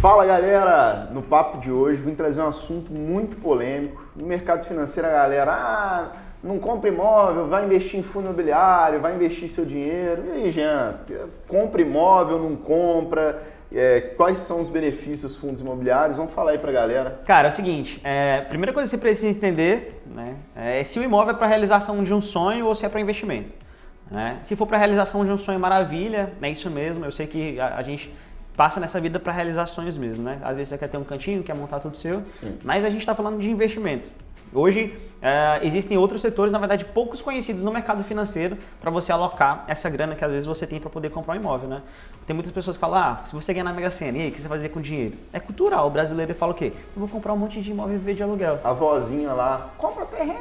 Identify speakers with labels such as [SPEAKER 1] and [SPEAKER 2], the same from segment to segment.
[SPEAKER 1] Fala galera, no papo de hoje vim trazer um assunto muito polêmico. No mercado financeiro a galera, não compra imóvel, vai investir em fundo imobiliário, vai investir seu dinheiro. E aí, Jean, compra imóvel, não compra? Quais são os benefícios dos fundos imobiliários? Vamos falar aí pra galera.
[SPEAKER 2] Cara, é o seguinte, primeira coisa que você precisa entender, né, é se o imóvel é para realização de um sonho ou se é para investimento. Né? Se for para realização de um sonho, maravilha, é isso mesmo. Eu sei que a gente passa nessa vida para realizar sonhos mesmo, né? Às vezes você quer ter um cantinho, quer montar tudo seu, sim, mas a gente está falando de investimento. Hoje existem outros setores, na verdade poucos conhecidos no mercado financeiro para você alocar essa grana que às vezes você tem para poder comprar um imóvel, né? Tem muitas pessoas que falam, se você ganhar na Mega Sena, e aí, o que você vai fazer com o dinheiro? É cultural, o brasileiro fala o quê? Eu vou comprar um monte de imóvel e viver de aluguel.
[SPEAKER 1] A vozinha lá, compra terreno!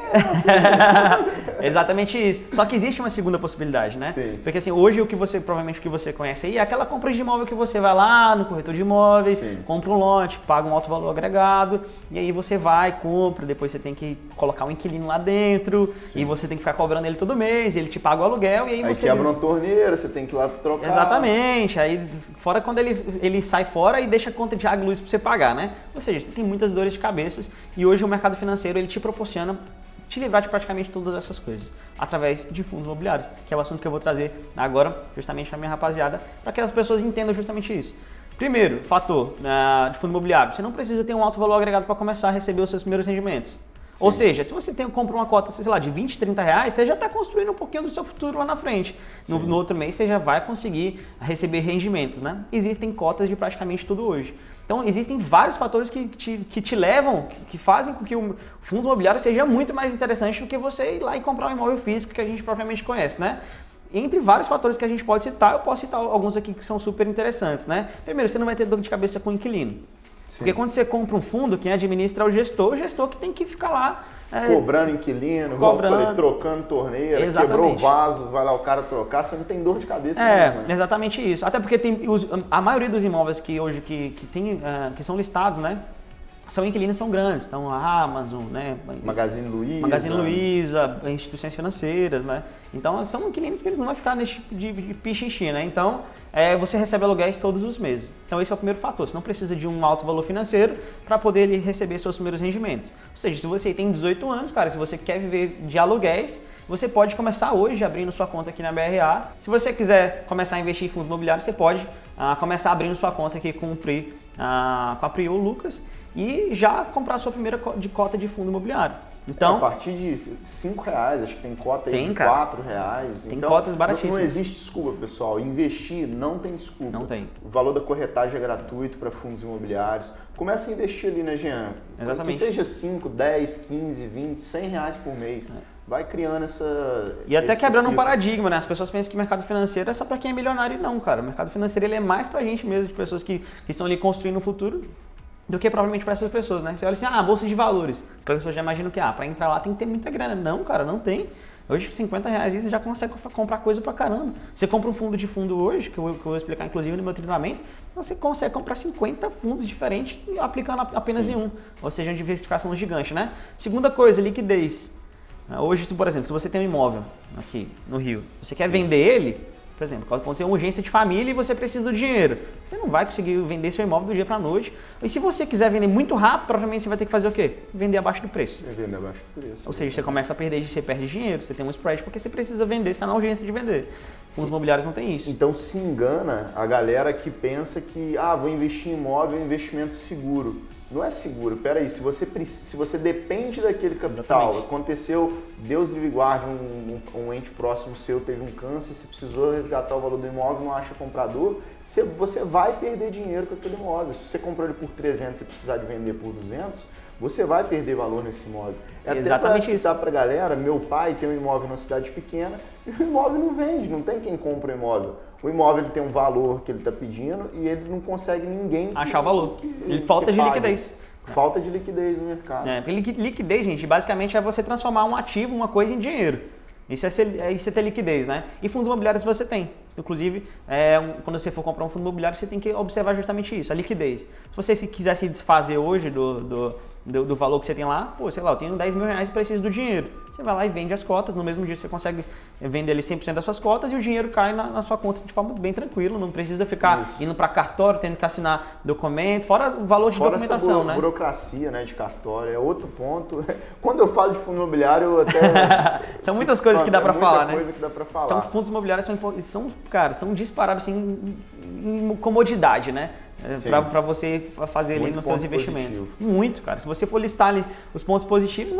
[SPEAKER 2] Exatamente isso. Só que existe uma segunda possibilidade, né?
[SPEAKER 1] Sim.
[SPEAKER 2] Porque assim, hoje provavelmente o que você conhece aí é aquela compra de imóvel que você vai lá no corretor de imóveis, sim, compra um lote, paga um alto valor agregado, e aí você vai, compra, depois você tem que colocar um inquilino lá dentro, sim, e você tem que ficar cobrando ele todo mês, ele te paga o aluguel, e aí você...
[SPEAKER 1] quebra uma torneira, você tem que ir lá trocar.
[SPEAKER 2] Exatamente, aí fora quando ele sai fora e deixa a conta de água e luz para você pagar, né? Ou seja, você tem muitas dores de cabeça e hoje o mercado financeiro ele te proporciona te livrar de praticamente todas essas coisas, através de fundos imobiliários, que é o assunto que eu vou trazer agora, justamente para minha rapaziada, para que as pessoas entendam justamente isso. Primeiro fator de fundo imobiliário, você não precisa ter um alto valor agregado para começar a receber os seus primeiros rendimentos. Sim. Ou seja, se você compra uma cota, sei lá, de 20, 30 reais, você já está construindo um pouquinho do seu futuro lá na frente. No outro mês você já vai conseguir receber rendimentos, né? Existem cotas de praticamente tudo hoje. Então existem vários fatores que te levam, que fazem com que o fundo imobiliário seja muito mais interessante do que você ir lá e comprar um imóvel físico que a gente propriamente conhece, né? Entre vários fatores que a gente pode citar, eu posso citar alguns aqui que são super interessantes, né? Primeiro, você não vai ter dor de cabeça com o inquilino. Sim. Porque quando você compra um fundo, quem administra é o gestor que tem que ficar lá...
[SPEAKER 1] cobrando inquilino, trocando torneira, exatamente, quebrou o vaso, vai lá o cara trocar, você não tem dor de cabeça nenhuma.
[SPEAKER 2] Exatamente isso. Até porque a maioria dos imóveis que hoje que são listados, né? São inquilinos, são grandes, então a Amazon, né?
[SPEAKER 1] Magazine Luiza,
[SPEAKER 2] instituições financeiras, né? Então são inquilinos que eles não vão ficar nesse tipo de pichinchi, né? Então você recebe aluguéis todos os meses. Então esse é o primeiro fator, você não precisa de um alto valor financeiro para poder receber seus primeiros rendimentos. Ou seja, se você tem 18 anos, cara, se você quer viver de aluguéis, você pode começar hoje abrindo sua conta aqui na BRA. Se você quiser começar a investir em fundos imobiliários, você pode começar abrindo sua conta aqui com a Prio Lucas e já comprar a sua primeira cota de fundo imobiliário. Então,
[SPEAKER 1] a partir de R$5, acho que tem cota aí de R$4.
[SPEAKER 2] Tem
[SPEAKER 1] então,
[SPEAKER 2] cotas baratíssimas.
[SPEAKER 1] Não existe desculpa, pessoal. Investir não tem desculpa.
[SPEAKER 2] Não tem.
[SPEAKER 1] O valor da corretagem é gratuito para fundos imobiliários. Começa a investir ali, né, Jean?
[SPEAKER 2] Exatamente.
[SPEAKER 1] Que seja 5, 10, 15, 20, R$100 por mês. Vai criando essa...
[SPEAKER 2] E até quebrando um paradigma, né? As pessoas pensam que o mercado financeiro é só para quem é milionário e não, cara. O mercado financeiro ele é mais pra gente mesmo, de pessoas que estão ali construindo o futuro, do que provavelmente para essas pessoas, né? Você olha assim, bolsa de valores. As pessoas já imaginam que, para entrar lá tem que ter muita grana. Não, cara, não tem. Hoje, R$50 você já consegue comprar coisa pra caramba. Você compra um fundo hoje, que eu vou explicar inclusive no meu treinamento, você consegue comprar 50 fundos diferentes aplicando apenas em um. Ou seja, uma diversificação gigante, né? Segunda coisa, liquidez. Hoje, por exemplo, se você tem um imóvel aqui no Rio, você quer vender ele, por exemplo, quando acontecer uma urgência de família e você precisa do dinheiro, você não vai conseguir vender seu imóvel do dia para a noite. E se você quiser vender muito rápido, provavelmente você vai ter que fazer o quê? Vender abaixo do preço.
[SPEAKER 1] Vender abaixo do preço.
[SPEAKER 2] Ou seja, você começa a perder, você perde dinheiro, você tem um spread porque você precisa vender, você está na urgência de vender. Fundos imobiliários não tem isso.
[SPEAKER 1] Então se engana a galera que pensa que, vou investir em imóvel, é um investimento seguro. Não é seguro. Peraí, se você depende daquele capital, exatamente, aconteceu, Deus livre guarde, um ente próximo seu teve um câncer, você precisou resgatar o valor do imóvel, não acha comprador, você vai perder dinheiro com aquele imóvel. Se você comprou ele por 300 e precisar de vender por 200, você vai perder valor nesse imóvel. Até para citar para a galera, meu pai tem um imóvel numa cidade pequena e o imóvel não vende, não tem quem compra o imóvel. O imóvel ele tem um valor que ele está pedindo e ele não consegue ninguém
[SPEAKER 2] achar o valor. Falta de liquidez.
[SPEAKER 1] Falta de liquidez no mercado.
[SPEAKER 2] Liquidez, gente, basicamente é você transformar um ativo, uma coisa em dinheiro. Isso é ter liquidez, né? E fundos imobiliários você tem. Inclusive, quando você for comprar um fundo imobiliário, você tem que observar justamente isso, a liquidez. Se você quiser se desfazer hoje do valor que você tem lá, sei lá, eu tenho R$10 mil e preciso do dinheiro. você vai lá e vende as cotas, no mesmo dia você consegue vender ali 100% das suas cotas e o dinheiro cai na sua conta de forma bem tranquila, não precisa ficar indo para cartório, tendo que assinar documento, fora o valor de documentação, né?
[SPEAKER 1] Burocracia, né, de cartório, é outro ponto. Quando eu falo de fundo imobiliário, eu até...
[SPEAKER 2] São muitas coisas que dá para falar, né?
[SPEAKER 1] Muita coisa que dá para falar.
[SPEAKER 2] Então, fundos imobiliários são disparados assim, em comodidade, né? Para você fazer ali nos seus investimentos. Positivo. Muito, cara. Se você for listar ali os pontos positivos,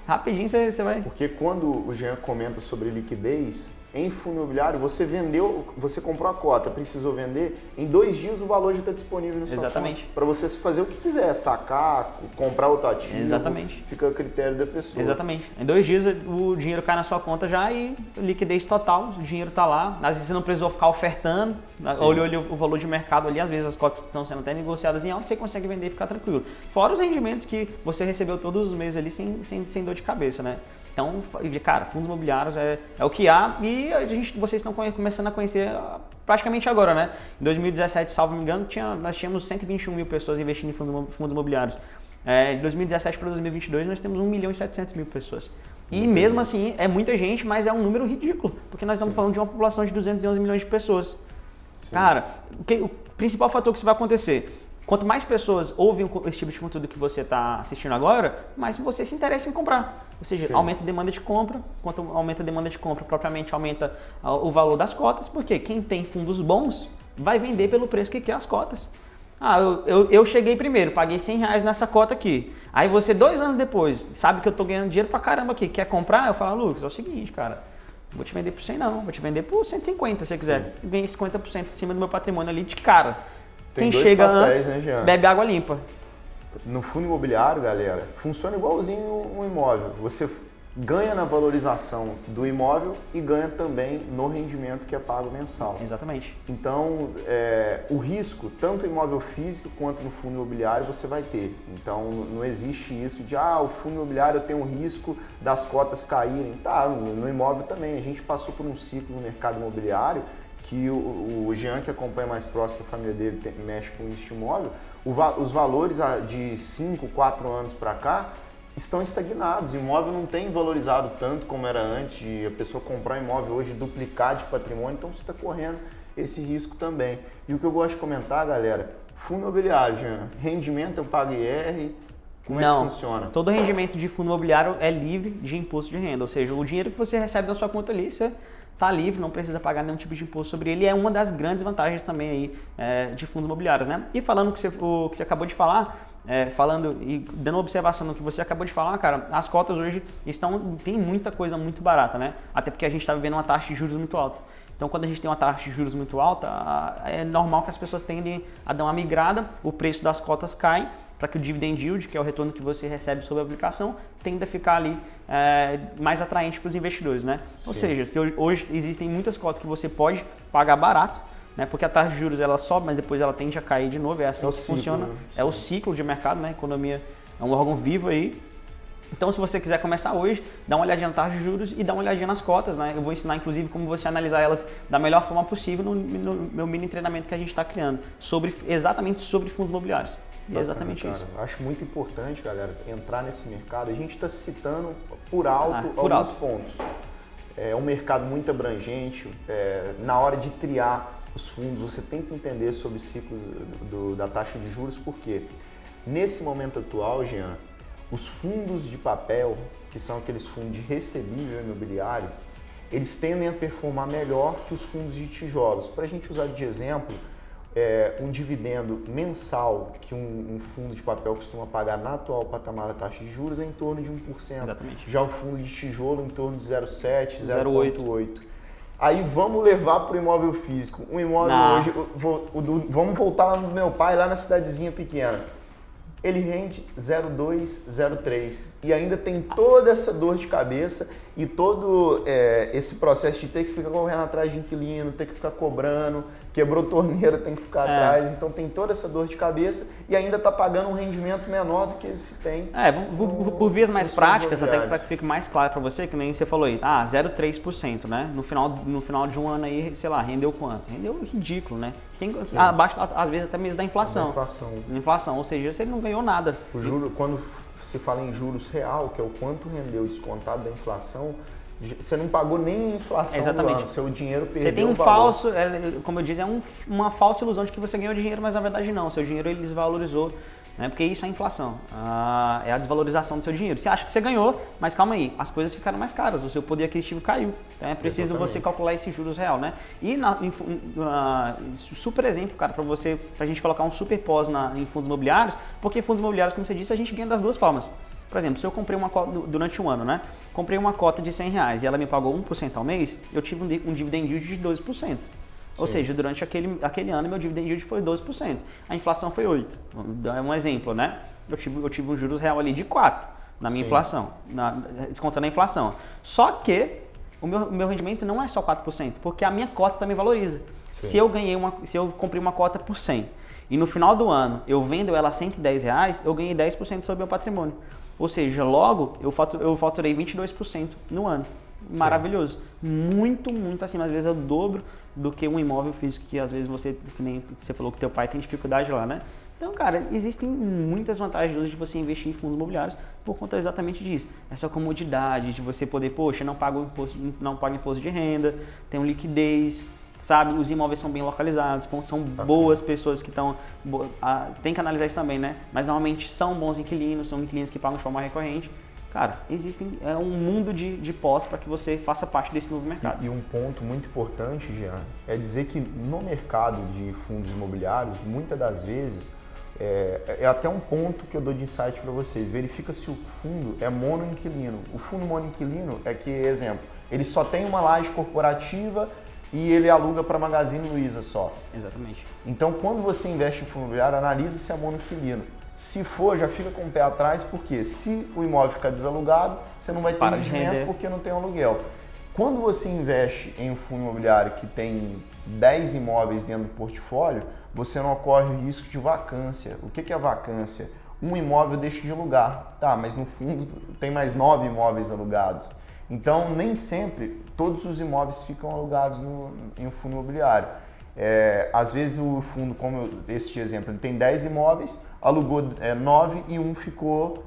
[SPEAKER 2] rapidinho você vai...
[SPEAKER 1] Porque quando o Jean comenta sobre liquidez, em fundo imobiliário, você vendeu, você comprou a cota, precisou vender, em 2 dias o valor já está disponível no seu conta. Para você fazer o que quiser, sacar, comprar outro ativo.
[SPEAKER 2] Exatamente.
[SPEAKER 1] Fica a critério da pessoa.
[SPEAKER 2] Exatamente. Em 2 dias o dinheiro cai na sua conta já e liquidez total, o dinheiro está lá. Às vezes você não precisou ficar ofertando, olhou o valor de mercado ali, às vezes as cotas estão sendo até negociadas em alta, você consegue vender e ficar tranquilo. Fora os rendimentos que você recebeu todos os meses ali sem dor de cabeça, né? Então, cara, fundos imobiliários é o que há e vocês estão começando a conhecer praticamente agora, né? Em 2017, salvo me engano, nós tínhamos 121 mil pessoas investindo em fundos imobiliários. De 2017 para 2022, nós temos 1 milhão e 700 mil pessoas. E mesmo assim, é muita gente, mas é um número ridículo, porque nós estamos falando de uma população de 211 milhões de pessoas. Sim. Cara, o principal fator que isso vai acontecer... Quanto mais pessoas ouvem esse tipo de conteúdo que você está assistindo agora, mais você se interessa em comprar. Ou seja, aumenta a demanda de compra. Quanto aumenta a demanda de compra, propriamente aumenta o valor das cotas, porque quem tem fundos bons vai vender pelo preço que quer as cotas. Eu cheguei primeiro, paguei R$100 nessa cota aqui. Aí você, 2 anos depois, sabe que eu estou ganhando dinheiro pra caramba aqui, quer comprar? Eu falo, Lucas, é o seguinte, cara, vou te vender por 100 não, vou te vender por 150 se você quiser. Eu ganhei 50% em cima do meu patrimônio ali de cara.
[SPEAKER 1] Tem
[SPEAKER 2] quem chega
[SPEAKER 1] papéis,
[SPEAKER 2] antes,
[SPEAKER 1] né,
[SPEAKER 2] bebe água limpa.
[SPEAKER 1] No fundo imobiliário, galera, funciona igualzinho um imóvel. Você ganha na valorização do imóvel e ganha também no rendimento que é pago mensal.
[SPEAKER 2] Exatamente.
[SPEAKER 1] Então, o risco, tanto imóvel físico quanto no fundo imobiliário, você vai ter. Então, não existe isso de, o fundo imobiliário tem um risco das cotas caírem. Tá, no imóvel também. A gente passou por um ciclo no mercado imobiliário que o Jean, que acompanha mais próximo, a família dele mexe com isso de imóvel, os valores de 5, 4 anos para cá estão estagnados. O imóvel não tem valorizado tanto como era antes, de a pessoa comprar um imóvel hoje duplicar de patrimônio, então você está correndo esse risco também. E o que eu gosto de comentar, galera, fundo imobiliário, Jean, rendimento eu pago IR, como é que funciona?
[SPEAKER 2] Todo rendimento de fundo imobiliário é livre de imposto de renda, ou seja, o dinheiro que você recebe da sua conta ali, você está livre, não precisa pagar nenhum tipo de imposto sobre ele, é uma das grandes vantagens também aí, de fundos imobiliários, né? E falando o que você acabou de falar, falando e dando observação no que você acabou de falar, cara, as cotas hoje tem muita coisa muito barata, né? Até porque a gente está vivendo uma taxa de juros muito alta. Então, quando a gente tem uma taxa de juros muito alta, é normal que as pessoas tendem a dar uma migrada, o preço das cotas cai, para que o dividend yield, que é o retorno que você recebe sobre a aplicação, tenda a ficar ali mais atraente para os investidores, né? Ou seja, hoje existem muitas cotas que você pode pagar barato, né? Porque a taxa de juros ela sobe, mas depois ela tende a cair de novo, é assim que funciona. É o ciclo de mercado, né? A economia é um órgão vivo aí. Então, se você quiser começar hoje, dá uma olhadinha na taxa de juros e dá uma olhadinha nas cotas, né? Eu vou ensinar, inclusive, como você analisar elas da melhor forma possível no meu mini treinamento que a gente está criando, exatamente sobre fundos imobiliários. E é exatamente isso.
[SPEAKER 1] Acho muito importante, galera, entrar nesse mercado. A gente está citando por alto alguns pontos. É um mercado muito abrangente. Na hora de triar os fundos, você tem que entender sobre o ciclo da taxa de juros, porque nesse momento atual, Jean, os fundos de papel, que são aqueles fundos de recebível imobiliário, eles tendem a performar melhor que os fundos de tijolos. Para a gente usar de exemplo, um dividendo mensal que um fundo de papel costuma pagar na atual patamar da taxa de juros é em torno de 1%.
[SPEAKER 2] Exatamente.
[SPEAKER 1] Já o fundo de tijolo em torno de 0,7%, 0,8%. Aí vamos levar para o imóvel físico. Um imóvel hoje, vamos voltar lá no meu pai, lá na cidadezinha pequena. Ele rende 0,2, 0,3 e ainda tem toda essa dor de cabeça e todo esse processo de ter que ficar correndo atrás de inquilino, ter que ficar cobrando, quebrou torneira, tem que ficar atrás, então tem toda essa dor de cabeça e ainda está pagando um rendimento menor do que se tem.
[SPEAKER 2] Por vias mais práticas, até para que fique mais claro para você, que nem você falou aí, 0,3%, né? No final de um ano aí, sei lá, rendeu quanto? Rendeu ridículo, né? Abaixo, às vezes, até mesmo da inflação. Inflação, ou seja, você não ganhou nada.
[SPEAKER 1] O juro, quando você fala em juros real, que é o quanto rendeu descontado da inflação, você não pagou nem a inflação do ano, seu dinheiro perdeu.
[SPEAKER 2] Você tem um
[SPEAKER 1] valor.
[SPEAKER 2] falso, como eu disse, uma falsa ilusão de que você ganhou dinheiro, mas na verdade não, seu dinheiro ele desvalorizou, né? Porque isso é inflação, é a desvalorização do seu dinheiro. Você acha que você ganhou, mas calma aí, as coisas ficaram mais caras, o seu poder aquisitivo caiu, então é preciso você calcular esses juros real, né? E super exemplo, cara, pra gente colocar um super pós em fundos imobiliários, porque fundos imobiliários, como você disse, a gente ganha das duas formas. Por exemplo, se eu comprei uma cota durante um ano, né? Comprei uma cota de R$100 e ela me pagou 1% ao mês, eu tive um dividend yield de 12%. Ou seja, durante aquele ano meu dividend yield foi 12%. A inflação foi 8%. Vamos dar um exemplo, né? Eu tive um juros real ali de 4% na minha inflação, descontando a inflação. Só que o meu rendimento não é só 4%, porque a minha cota também valoriza. Se eu comprei uma cota por 100 e no final do ano eu vendo ela a R$110, eu ganhei 10% sobre o meu patrimônio. Ou seja, logo eu faturei 22% no ano. Maravilhoso. Muito, muito acima. Às vezes é o dobro do que um imóvel físico que às vezes que nem você falou que teu pai tem dificuldade lá, né? Então, cara, existem muitas vantagens hoje de você investir em fundos imobiliários por conta exatamente disso. Essa comodidade de você poder, poxa, não paga imposto de renda, tem liquidez, sabe? Os imóveis são bem localizados, são boas pessoas que estão... Tem que analisar isso também, né? Mas normalmente são bons inquilinos, são inquilinos que pagam de forma recorrente. Cara, é um mundo de pós para que você faça parte desse novo mercado.
[SPEAKER 1] E um ponto muito importante, Jean, é dizer que no mercado de fundos imobiliários, muitas das vezes, é até um ponto que eu dou de insight para vocês. Verifica se o fundo é monoinquilino. O fundo monoinquilino é que, exemplo, ele só tem uma laje corporativa e ele aluga para Magazine Luiza só.
[SPEAKER 2] Exatamente.
[SPEAKER 1] Então, quando você investe em fundo imobiliário, analise se é monoinquilino. Se for, já fica com o pé atrás, porque se o imóvel ficar desalugado, você não vai ter rendimento porque não tem aluguel. Quando você investe em um fundo imobiliário que tem 10 imóveis dentro do portfólio, você não ocorre o risco de vacância. O que é vacância? Um imóvel deixa de alugar, tá? Mas no fundo tem mais 9 imóveis alugados. Então, nem sempre todos os imóveis ficam alugados em um fundo imobiliário. Às vezes o fundo, como este exemplo, ele tem 10 imóveis, alugou 9 e um ficou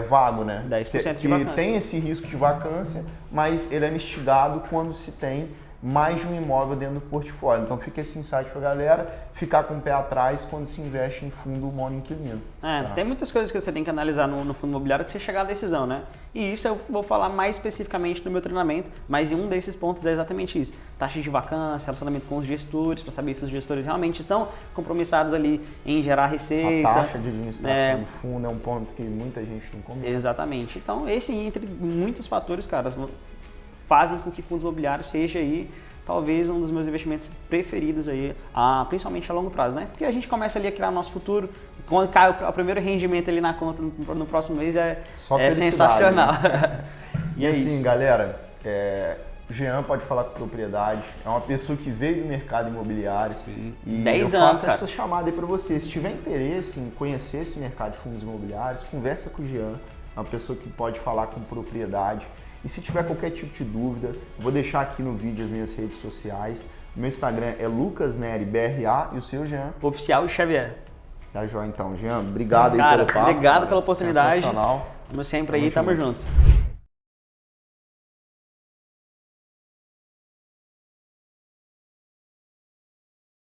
[SPEAKER 1] vago, né?
[SPEAKER 2] 10% de vacância.
[SPEAKER 1] Tem esse risco de vacância, mas ele é mitigado quando se tem mais de um imóvel dentro do portfólio. Então fica esse insight para a galera ficar com o pé atrás quando se investe em fundo monoinquilino. Tá?
[SPEAKER 2] Tem muitas coisas que você tem que analisar no fundo imobiliário para você chegar à decisão, né? E isso eu vou falar mais especificamente no meu treinamento, mas um desses pontos é exatamente isso. Taxa de vacância, relacionamento com os gestores, para saber se os gestores realmente estão compromissados ali em gerar receita.
[SPEAKER 1] A taxa de administração do fundo é um ponto que muita gente não comenta.
[SPEAKER 2] Exatamente. Então, entre muitos fatores, cara, fazem com que fundos imobiliários seja aí talvez um dos meus investimentos preferidos aí, principalmente a longo prazo, né? Porque a gente começa ali a criar o nosso futuro, quando cai o primeiro rendimento ali na conta no próximo mês é sensacional.
[SPEAKER 1] Né? E assim, galera, Jean pode falar com propriedade, é uma pessoa que veio do mercado imobiliário.
[SPEAKER 2] Sim.
[SPEAKER 1] E
[SPEAKER 2] 10
[SPEAKER 1] eu
[SPEAKER 2] anos,
[SPEAKER 1] faço essa chamada aí para você. Se tiver interesse em conhecer esse mercado de fundos imobiliários, conversa com o Jean, uma pessoa que pode falar com propriedade. E se tiver qualquer tipo de dúvida, eu vou deixar aqui no vídeo as minhas redes sociais. O meu Instagram é lucasnery_BRA e o seu, Jean?
[SPEAKER 2] Oficial Xavier.
[SPEAKER 1] Tá joia então, Jean. Obrigado aí pelo papo.
[SPEAKER 2] Obrigado pela oportunidade.
[SPEAKER 1] Sensacional.
[SPEAKER 2] Como sempre aí, tamo junto.